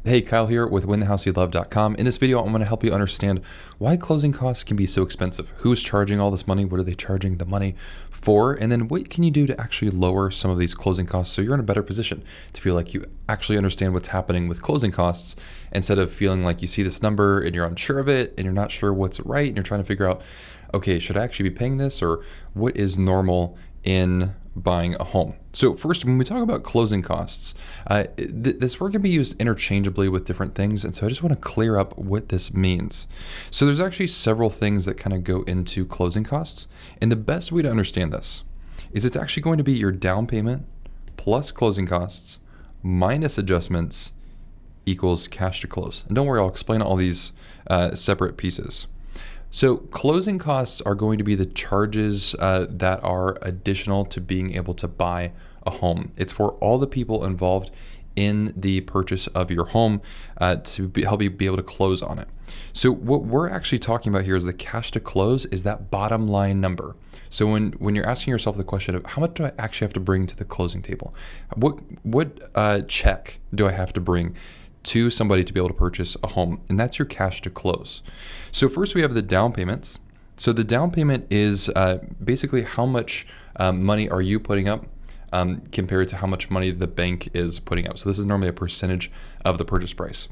Hey, Kyle here with winthehouseyoulove.com. In this video, I'm going to help you understand why closing costs can be so expensive. Who's charging all this money? What are they charging the money for? And then what can you do to actually lower some of these closing costs so you're in a better position to feel like you actually understand what's happening with closing costs instead of feeling like you see this number and you're unsure of it and you're not sure what's right and you're trying to figure out, okay, should I actually be paying this, or what is normal in buying a home? So first, when we talk about closing costs, this word can be used interchangeably with different things, and so I just want to clear up what this means. So there's actually several things that kind of go into closing costs, and the best way to understand this is it's actually going to be your down payment plus closing costs minus adjustments equals cash to close. And don't worry, I'll explain all these separate pieces. So closing costs are going to be the charges that are additional to being able to buy a home. It's for all the people involved in the purchase of your home to help you be able to close on it. So what we're actually talking about here is the cash to close is that bottom line number. So when you're asking yourself the question of how much do I actually have to bring to the closing table? What check do I have to bring to somebody to be able to purchase a home? And that's your cash to close. So first we have the down payments. So the down payment is basically how much money are you putting up compared to how much money the bank is putting up. So this is normally a percentage of the purchase price.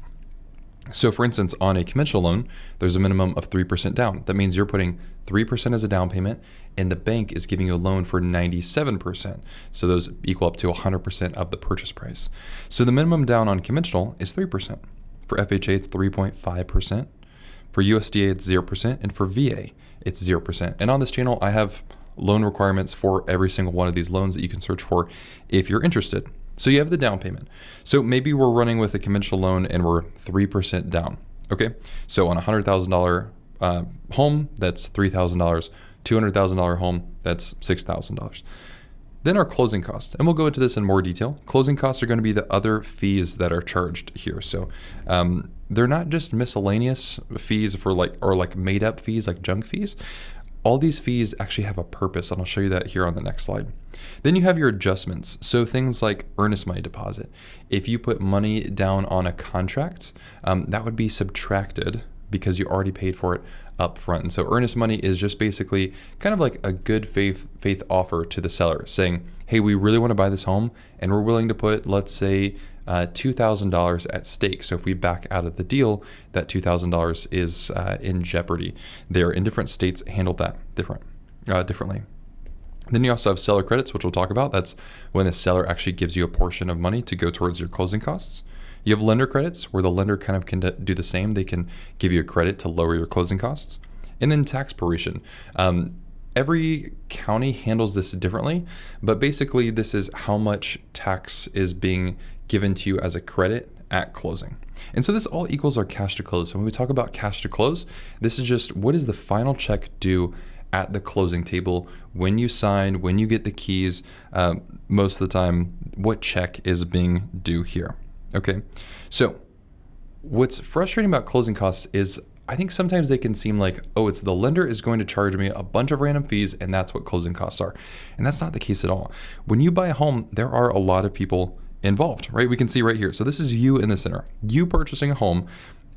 So for instance, on a conventional loan, there's a minimum of 3% down. That means you're putting 3% as a down payment and the bank is giving you a loan for 97%. So those equal up to 100% of the purchase price. So the minimum down on conventional is 3%. For FHA, it's 3.5%. For USDA, it's 0%. And for VA, it's 0%. And on this channel, I have loan requirements for every single one of these loans that you can search for if you're interested. So you have the down payment. So maybe we're running with a conventional loan and we're 3% down. Okay. So on a $100,000 home, that's $3,000. $200,000 home, that's $6,000. Then our closing costs, and we'll go into this in more detail. Closing costs are going to be the other fees that are charged here. So they're not just miscellaneous fees or made up fees like junk fees. All these fees actually have a purpose, and I'll show you that here on the next slide. Then you have your adjustments. So things like earnest money deposit. If you put money down on a contract, that would be subtracted because you already paid for it up front. And so earnest money is just basically kind of like a good faith offer to the seller saying, hey, we really want to buy this home and we're willing to put, let's say, $2,000 at stake. So if we back out of the deal, that $2,000 is in jeopardy. There, in different states handled that differently. Then you also have seller credits, which we'll talk about. That's when the seller actually gives you a portion of money to go towards your closing costs. You have lender credits, where the lender kind of can do the same. They can give you a credit to lower your closing costs. And then tax proration. Every county handles this differently, but basically this is how much tax is being given to you as a credit at closing. And so this all equals our cash to close. So when we talk about cash to close, this is just what does the final check do at the closing table when you sign, when you get the keys, most of the time, what check is being due here. Okay, so what's frustrating about closing costs is I think sometimes they can seem like, oh, it's the lender is going to charge me a bunch of random fees and that's what closing costs are. And that's not the case at all. When you buy a home, there are a lot of people involved, right? We can see right here. So this is you in the center, you purchasing a home,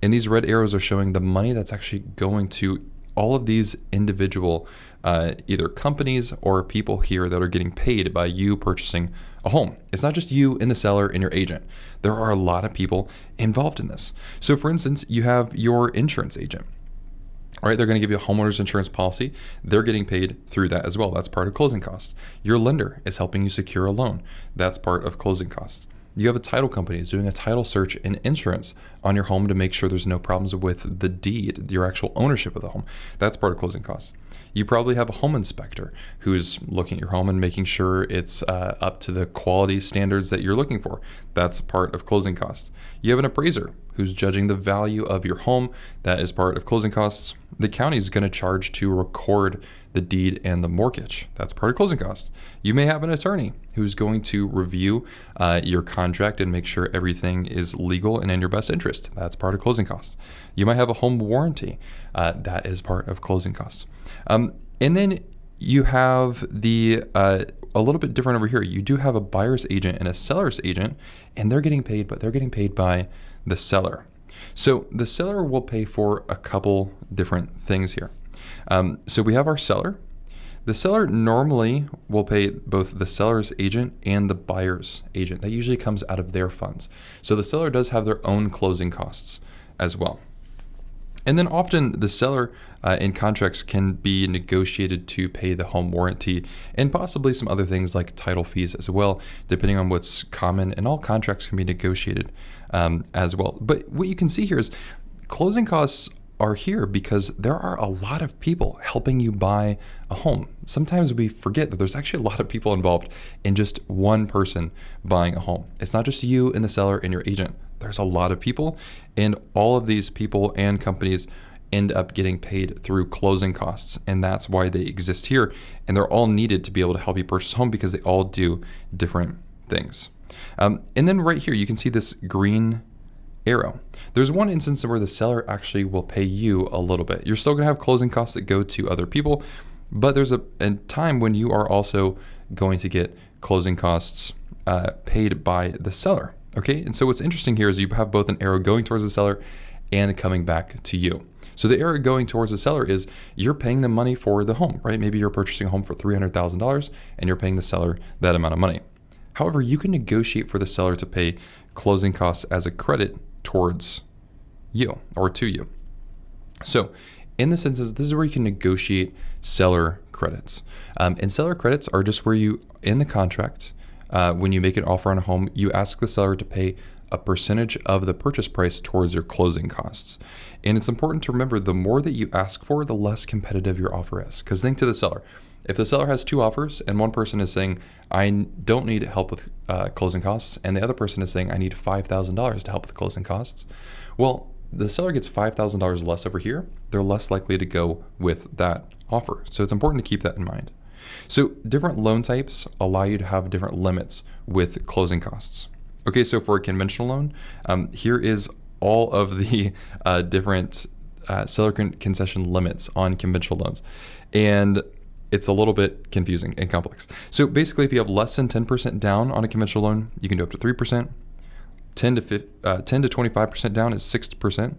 and these red arrows are showing the money that's actually going to all of these individual either companies or people here that are getting paid by you purchasing a home. It's not just you and the seller and your agent. There are a lot of people involved in this. So for instance, you have your insurance agent. All right, they're going to give you a homeowner's insurance policy. They're getting paid through that as well. That's part of closing costs. Your lender is helping you secure a loan. That's part of closing costs. You have a title company is doing a title search and insurance on your home to make sure there's no problems with the deed, your actual ownership of the home. That's part of closing costs. You probably have a home inspector who's looking at your home and making sure it's up to the quality standards that you're looking for. That's part of closing costs. You have an appraiser who's judging the value of your home. That is part of closing costs. The county is going to charge to record the deed and the mortgage. That's part of closing costs. You may have an attorney who's going to review your contract and make sure everything is legal and in your best interest. That's part of closing costs. You might have a home warranty. That is part of closing costs. And then you have a little bit different over here. You do have a buyer's agent and a seller's agent, and they're getting paid, but they're getting paid by the seller. So the seller will pay for a couple different things here. So we have our seller. The seller normally will pay both the seller's agent and the buyer's agent. That usually comes out of their funds. So the seller does have their own closing costs as well. And then often the seller in contracts can be negotiated to pay the home warranty and possibly some other things like title fees as well, depending on what's common. And all contracts can be negotiated as well. But what you can see here is closing costs are here because there are a lot of people helping you buy a home. Sometimes we forget that there's actually a lot of people involved in just one person buying a home. It's not just you and the seller and your agent. There's a lot of people, and all of these people and companies end up getting paid through closing costs, and that's why they exist here. And they're all needed to be able to help you purchase a home because they all do different things. And then right here, you can see this green arrow. There's one instance where the seller actually will pay you a little bit. You're still going to have closing costs that go to other people, but there's a time when you are also going to get closing costs paid by the seller. Okay, and so what's interesting here is you have both an arrow going towards the seller and coming back to you. So the arrow going towards the seller is you're paying them money for the home, right? Maybe you're purchasing a home for $300,000 and you're paying the seller that amount of money. However, you can negotiate for the seller to pay closing costs as a credit towards you or to you. So in this instance, this is where you can negotiate seller credits. And seller credits are just where you, in the contract, when you make an offer on a home, you ask the seller to pay a percentage of the purchase price towards your closing costs. And it's important to remember the more that you ask for, the less competitive your offer is. Because think to the seller. If the seller has two offers and one person is saying, I don't need help with closing costs, and the other person is saying, I need $5,000 to help with closing costs, well, the seller gets $5,000 less over here. They're less likely to go with that offer. So it's important to keep that in mind. So different loan types allow you to have different limits with closing costs. Okay, so for a conventional loan, here is all of the different seller concession limits on conventional loans. And it's a little bit confusing and complex. So basically, if you have less than 10% down on a conventional loan, you can do up to 3%. 10 to 25% down is 6%.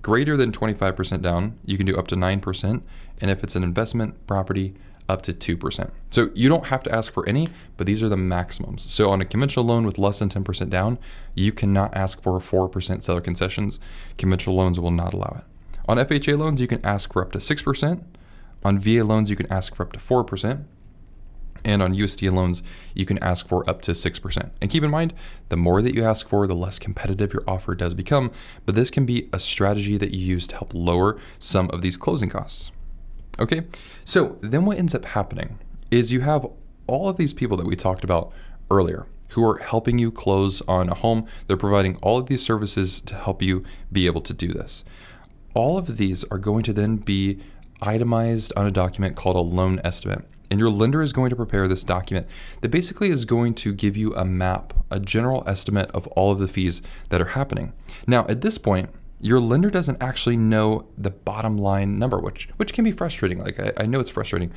Greater than 25% down, you can do up to 9%. And if it's an investment property, up to 2%. So you don't have to ask for any, but these are the maximums. So on a conventional loan with less than 10% down, you cannot ask for 4% seller concessions. Conventional loans will not allow it. On FHA loans, you can ask for up to 6%. On VA loans, you can ask for up to 4%. And on USDA loans, you can ask for up to 6%. And keep in mind, the more that you ask for, the less competitive your offer does become. But this can be a strategy that you use to help lower some of these closing costs. Okay, so then what ends up happening is you have all of these people that we talked about earlier who are helping you close on a home. They're providing all of these services to help you be able to do this. All of these are going to then be itemized on a document called a loan estimate. And your lender is going to prepare this document that basically is going to give you a map, a general estimate of all of the fees that are happening. Now, at this point, your lender doesn't actually know the bottom line number, which can be frustrating. Like I know it's frustrating,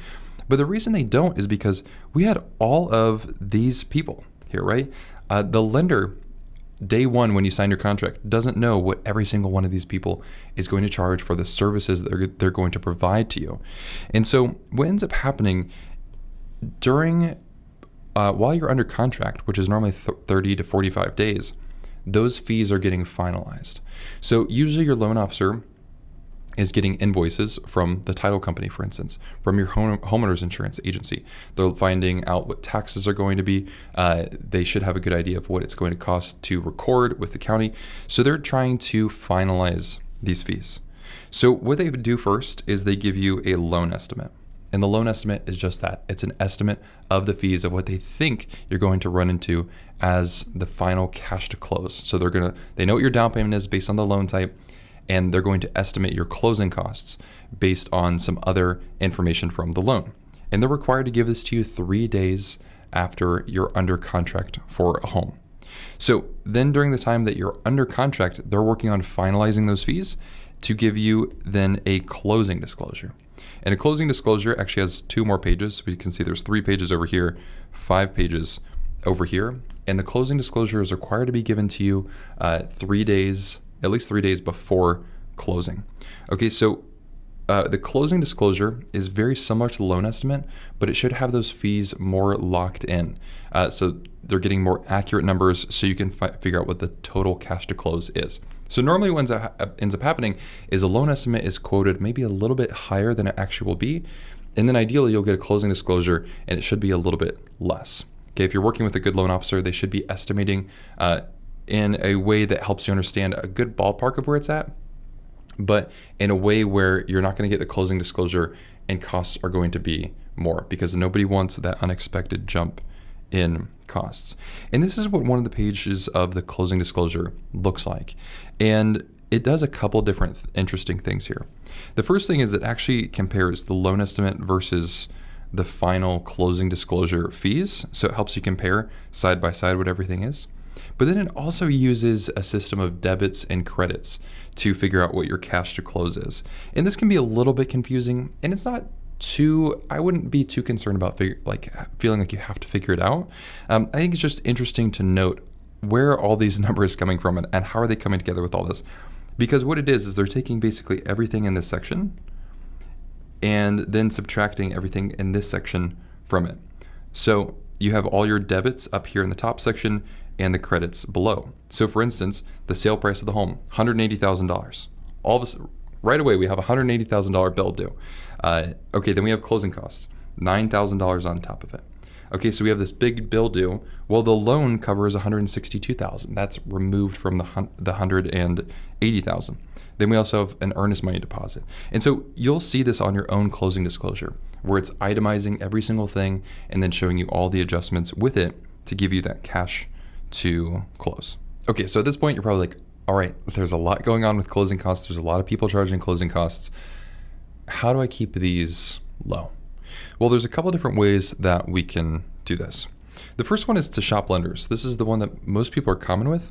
but the reason they don't is because we had all of these people here, right? The lender, day one when you sign your contract, doesn't know what every single one of these people is going to charge for the services that they're going to provide to you. And so what ends up happening during while you're under contract, which is normally 30 to 45 days, those fees are getting finalized. So usually your loan officer is getting invoices from the title company, for instance, from your homeowner's insurance agency. They're finding out what taxes are going to be. They should have a good idea of what it's going to cost to record with the county. So they're trying to finalize these fees. So what they would do first is they give you a loan estimate. And the loan estimate is just that. It's an estimate of the fees of what they think you're going to run into as the final cash to close. So they know what your down payment is based on the loan type, and they're going to estimate your closing costs based on some other information from the loan. And they're required to give this to you 3 days after you're under contract for a home. So then during the time that you're under contract, they're working on finalizing those fees to give you then a closing disclosure. And a closing disclosure actually has 2 more pages. So you can see there's 3 pages over here, 5 pages over here. and the closing disclosure is required to be given to you at least 3 days before closing. Okay, so the closing disclosure is very similar to the loan estimate, but it should have those fees more locked in. So they're getting more accurate numbers so you can figure out what the total cash to close is. So normally what ends up happening is a loan estimate is quoted maybe a little bit higher than it actually will be. And then ideally you'll get a closing disclosure and it should be a little bit less. Okay, if you're working with a good loan officer, they should be estimating in a way that helps you understand a good ballpark of where it's at, but in a way where you're not going to get the closing disclosure and costs are going to be more, because nobody wants that unexpected jump in costs. And this is what one of the pages of the closing disclosure looks like. And it does a couple different interesting things here. The first thing is it actually compares the loan estimate versus the final closing disclosure fees. So it helps you compare side by side what everything is. But then it also uses a system of debits and credits to figure out what your cash to close is. And this can be a little bit confusing, and it's not I wouldn't be too concerned about feeling like you have to figure it out. I think it's just interesting to note where are all these numbers coming from and how are they coming together with all this? Because what it is they're taking basically everything in this section and then subtracting everything in this section from it. So you have all your debits up here in the top section and the credits below. So for instance, the sale price of the home, $180,000. All of us, right away, we have a $180,000 bill due. Okay, then we have closing costs, $9,000 on top of it. Okay, so we have this big bill due. Well, the loan covers $162,000. That's removed from the $180,000. Then we also have an earnest money deposit. And so you'll see this on your own closing disclosure, where it's itemizing every single thing and then showing you all the adjustments with it to give you that cash to close. Okay, so at this point, you're probably like, all right, there's a lot going on with closing costs. There's a lot of people charging closing costs. How do I keep these low? Well, there's a couple different ways that we can do this. The first one is to shop lenders. This is the one that most people are common with,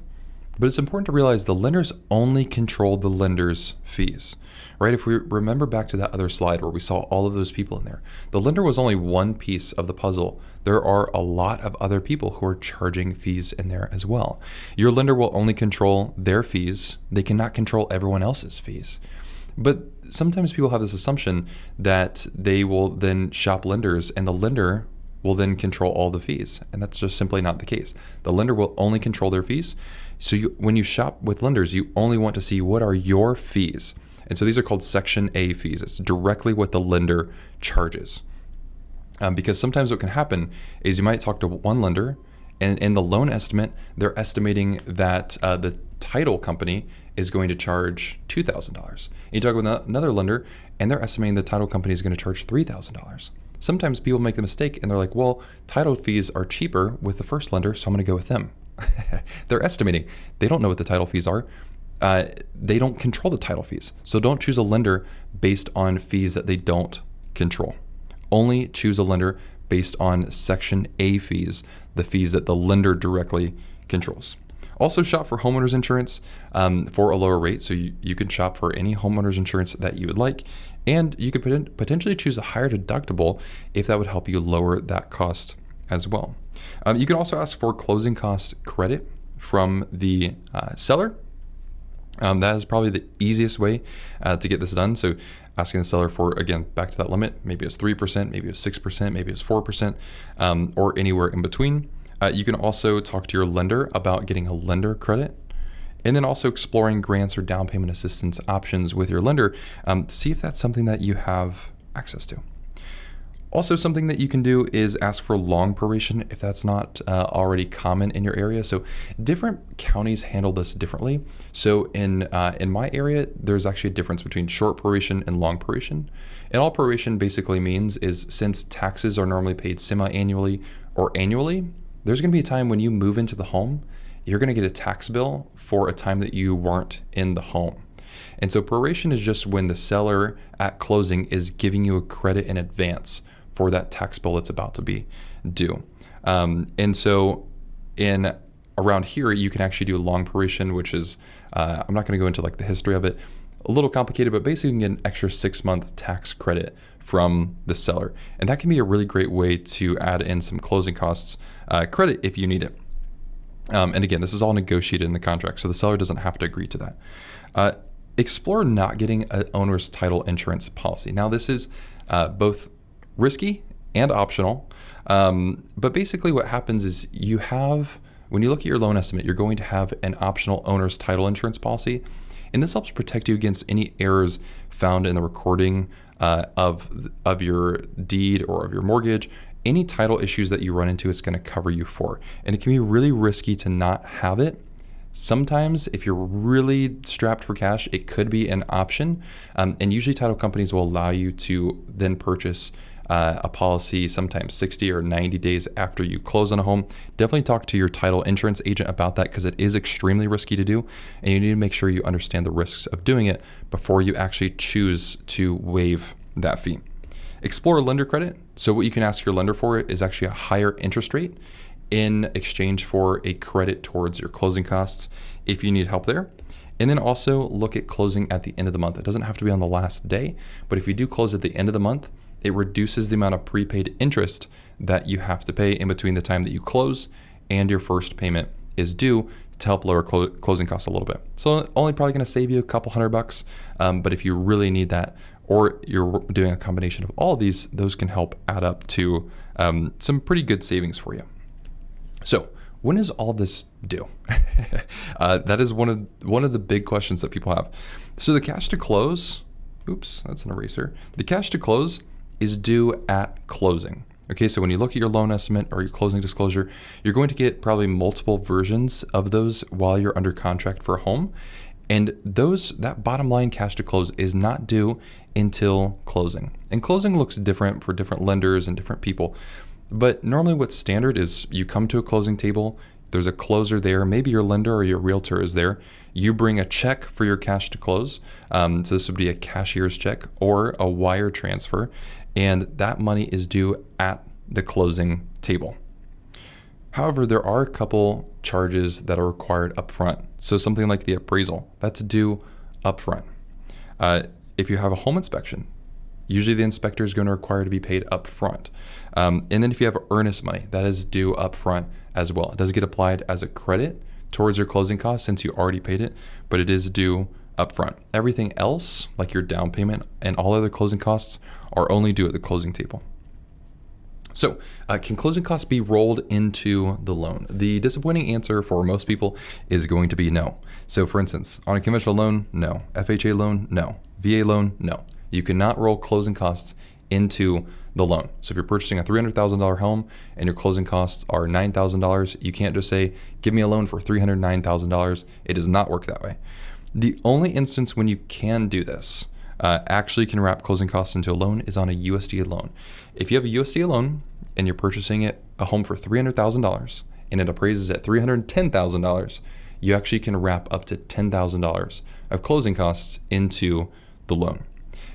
but it's important to realize the lenders only control the lender's fees, right? If we remember back to that other slide where we saw all of those people in there, the lender was only one piece of the puzzle. There are a lot of other people who are charging fees in there as well. Your lender will only control their fees. They cannot control everyone else's fees. But sometimes people have this assumption that they will then shop lenders and the lender will then control all the fees. And that's just simply not the case. The lender will only control their fees. So when you shop with lenders, you only want to see what are your fees. And so these are called Section A fees. It's directly what the lender charges. Because sometimes what can happen is you might talk to one lender and in the loan estimate, they're estimating that the title company is going to charge $2,000. You talk with another lender and they're estimating the title company is going to charge $3,000. Sometimes people make the mistake and they're like, well, title fees are cheaper with the first lender, so I'm going to go with them. They're estimating. They don't know what the title fees are. They don't control the title fees. So don't choose a lender based on fees that they don't control. Only choose a lender based on Section A fees, the fees that the lender directly controls. Also shop for homeowners insurance for a lower rate. So you can shop for any homeowners insurance that you would like. And you could potentially choose a higher deductible if that would help you lower that cost as well. You can also ask for closing cost credit from the seller. That is probably the easiest way to get this done. So asking the seller for, again, back to that limit, maybe it's 3%, maybe it's 6%, maybe it's 4%, or anywhere in between. You can also talk to your lender about getting a lender credit, and then also exploring grants or down payment assistance options with your lender to see if that's something that you have access to. Also, something that you can do is ask for long proration if that's not already common in your area. So different counties handle this differently. So in my area, there's actually a difference between short proration and long proration. And all proration basically means is since taxes are normally paid semi-annually or annually, there's going to be a time when you move into the home, you're going to get a tax bill for a time that you weren't in the home. And so proration is just when the seller at closing is giving you a credit in advance for that tax bill that's about to be due. And so around here, you can actually do a long proration, which is, I'm not going to go into like the history of it, a little complicated, but basically you can get an extra 6-month tax credit from the seller. And that can be a really great way to add in some closing costs credit if you need it. And again, this is all negotiated in the contract, so the seller doesn't have to agree to that. Explore not getting an owner's title insurance policy. Now, this is both risky and optional, but basically what happens is when you look at your loan estimate, you're going to have an optional owner's title insurance policy, and this helps protect you against any errors found in the recording of your deed or of your mortgage. Any title issues that you run into, it's going to cover you for. And it can be really risky to not have it. Sometimes if you're really strapped for cash, it could be an option. And usually title companies will allow you to then purchase a policy sometimes 60 or 90 days after you close on a home. Definitely talk to your title insurance agent about that, because it is extremely risky to do. And you need to make sure you understand the risks of doing it before you actually choose to waive that fee. Explore lender credit. So what you can ask your lender for is actually a higher interest rate in exchange for a credit towards your closing costs if you need help there. And then also look at closing at the end of the month. It doesn't have to be on the last day, but if you do close at the end of the month, it reduces the amount of prepaid interest that you have to pay in between the time that you close and your first payment is due, to help lower closing costs a little bit. So only probably going to save you a couple $100, but if you really need that, or you're doing a combination of all of these, those can help add up to some pretty good savings for you. So when does all this due? That is one of the big questions that people have. So the cash to close, oops, that's an eraser. The cash to close is due at closing. Okay, so when you look at your loan estimate or your closing disclosure, you're going to get probably multiple versions of those while you're under contract for a home. And that bottom line cash to close is not due until closing. And closing looks different for different lenders and different people. But normally what's standard is you come to a closing table, there's a closer there, maybe your lender or your realtor is there. You bring a check for your cash to close. So this would be a cashier's check or a wire transfer. And that money is due at the closing table. However, there are a couple charges that are required upfront. So something like the appraisal, that's due upfront. If you have a home inspection, usually the inspector is going to require to be paid upfront. And then if you have earnest money, that is due upfront as well. It does get applied as a credit towards your closing costs since you already paid it, but it is due upfront. Everything else, like your down payment and all other closing costs, are only due at the closing table. So, can closing costs be rolled into the loan? The disappointing answer for most people is going to be no. So, for instance, on a conventional loan, no. FHA loan, no. VA loan, no. You cannot roll closing costs into the loan. So if you're purchasing a $300,000 home and your closing costs are $9,000, you can't just say, give me a loan for $309,000. It does not work that way. The only instance when you can do this, actually can wrap closing costs into a loan, is on a USDA loan. If you have a USDA loan and you're purchasing a home for $300,000 and it appraises at $310,000, you actually can wrap up to $10,000 of closing costs into the loan.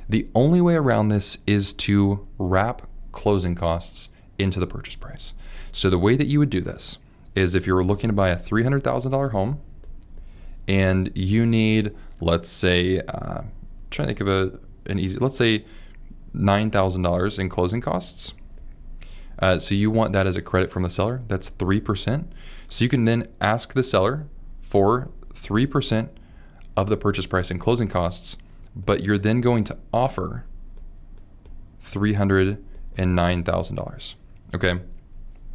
The only way around this is to wrap closing costs into the purchase price. So the way that you would do this is if you were looking to buy a $300,000 home and you need, let's say, trying to think of let's say $9,000 in closing costs. So you want that as a credit from the seller. That's 3%. So you can then ask the seller for 3% of the purchase price and closing costs, but you're then going to offer $309,000. Okay.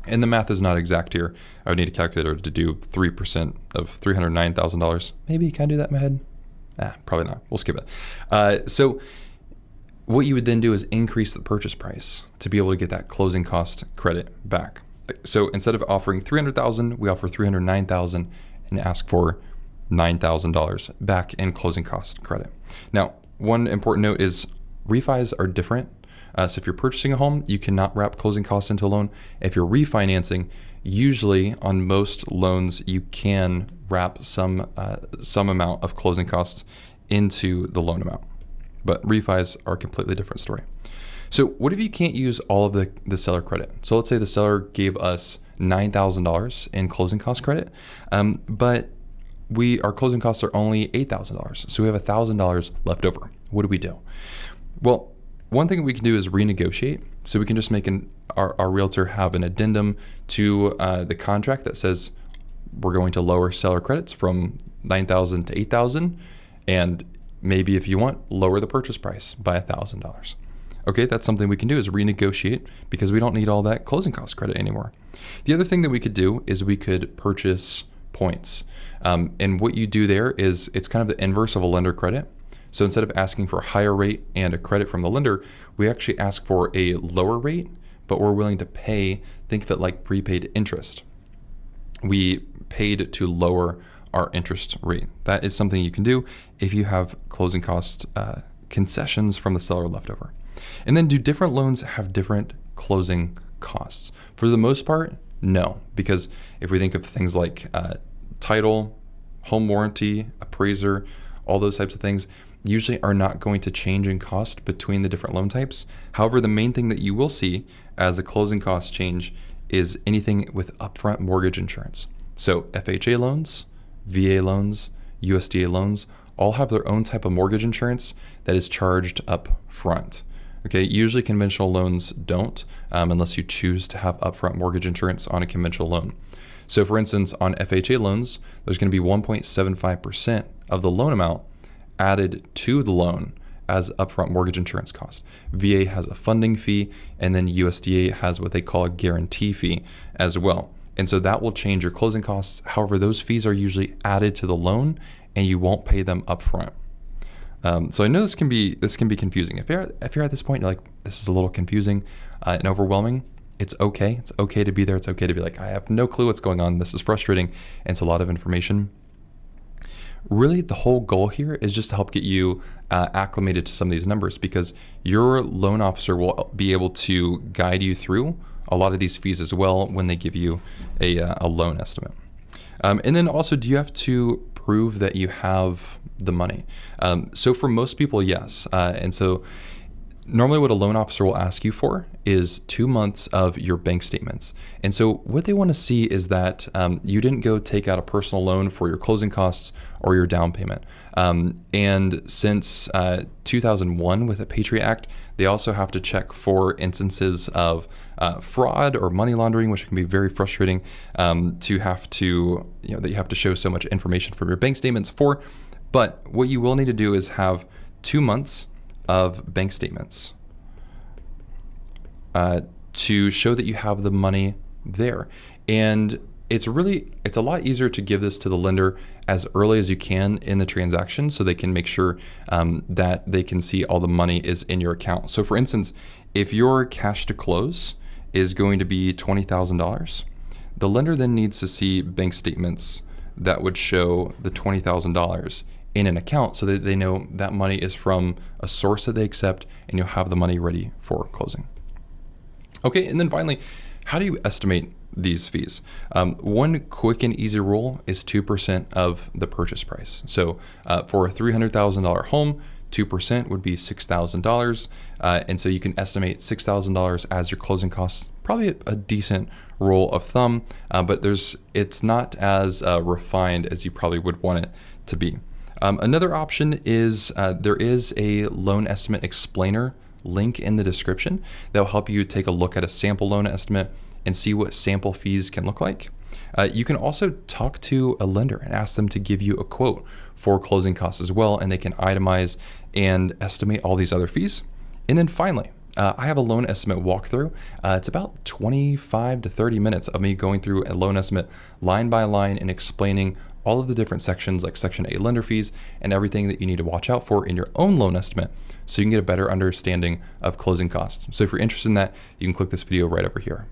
And the math is not exact here. I would need a calculator to do 3% of $309,000. Maybe can I do that in my head? Probably not. We'll skip it. So what you would then do is increase the purchase price to be able to get that closing cost credit back. So instead of offering $300,000, we offer $309,000 and ask for $9,000 back in closing cost credit. Now, one important note is refis are different. So if you're purchasing a home, you cannot wrap closing costs into a loan. If you're refinancing, usually on most loans, you can wrap some amount of closing costs into the loan amount. But refis are a completely different story. So what if you can't use all of the seller credit? So let's say the seller gave us $9,000 in closing cost credit, but our closing costs are only $8,000. So we have $1,000 left over. What do we do? Well, one thing we can do is renegotiate. So we can just make our realtor have an addendum to the contract that says we're going to lower seller credits from 9,000 to 8,000, and maybe if you want, lower the purchase price by $1,000. Okay, that's something we can do, is renegotiate, because we don't need all that closing cost credit anymore. The other thing that we could do is we could purchase points. And what you do there is it's kind of the inverse of a lender credit. So instead of asking for a higher rate and a credit from the lender, we actually ask for a lower rate, but we're willing to pay, think of it like prepaid interest. We paid to lower our interest rate. That is something you can do if you have closing cost concessions from the seller left over. And then, do different loans have different closing costs? For the most part, no, because if we think of things like title, home warranty, appraiser, all those types of things usually are not going to change in cost between the different loan types. However, the main thing that you will see as a closing cost change is anything with upfront mortgage insurance. So FHA loans, VA loans, USDA loans all have their own type of mortgage insurance that is charged up front. Okay, usually conventional loans don't, unless you choose to have upfront mortgage insurance on a conventional loan. So for instance, on FHA loans, there's going to be 1.75% of the loan amount added to the loan as upfront mortgage insurance cost. VA has a funding fee, and then USDA has what they call a guarantee fee as well. And so that will change your closing costs. However, those fees are usually added to the loan, and you won't pay them upfront. So I know this can be confusing. If you're at this point, you're like, this is a little confusing and overwhelming. It's okay. It's okay to be there. It's okay to be like, I have no clue what's going on. This is frustrating, and it's a lot of information. Really, the whole goal here is just to help get you acclimated to some of these numbers, because your loan officer will be able to guide you through a lot of these fees as well when they give you a loan estimate. And then also, do you have to prove that you have the money? So for most people, yes. And so normally what a loan officer will ask you for is 2 months of your bank statements. And so what they want to see is that you didn't go take out a personal loan for your closing costs or your down payment. And since 2001 with the Patriot Act, they also have to check for instances of fraud or money laundering, which can be very frustrating that you have to show so much information from your bank statements for. But what you will need to do is have 2 months of bank statements to show that you have the money there. And it's a lot easier to give this to the lender as early as you can in the transaction, so they can make sure that they can see all the money is in your account. So for instance, if your cash to close is going to be $20,000, the lender then needs to see bank statements that would show the $20,000 in an account, so that they know that money is from a source that they accept, and you'll have the money ready for closing. Okay, and then finally, how do you estimate these fees? One quick and easy rule is 2% of the purchase price. So for a $300,000 home, 2% would be $6,000. And so you can estimate $6,000 as your closing costs, probably a decent rule of thumb, but it's not as refined as you probably would want it to be. Another option is there is a loan estimate explainer link in the description that will help you take a look at a sample loan estimate and see what sample fees can look like. You can also talk to a lender and ask them to give you a quote for closing costs as well, and they can itemize and estimate all these other fees. And then finally, I have a loan estimate walkthrough. It's about 25 to 30 minutes of me going through a loan estimate line by line and explaining all of the different sections, like Section 8 lender fees and everything that you need to watch out for in your own loan estimate, so you can get a better understanding of closing costs. So if you're interested in that, you can click this video right over here.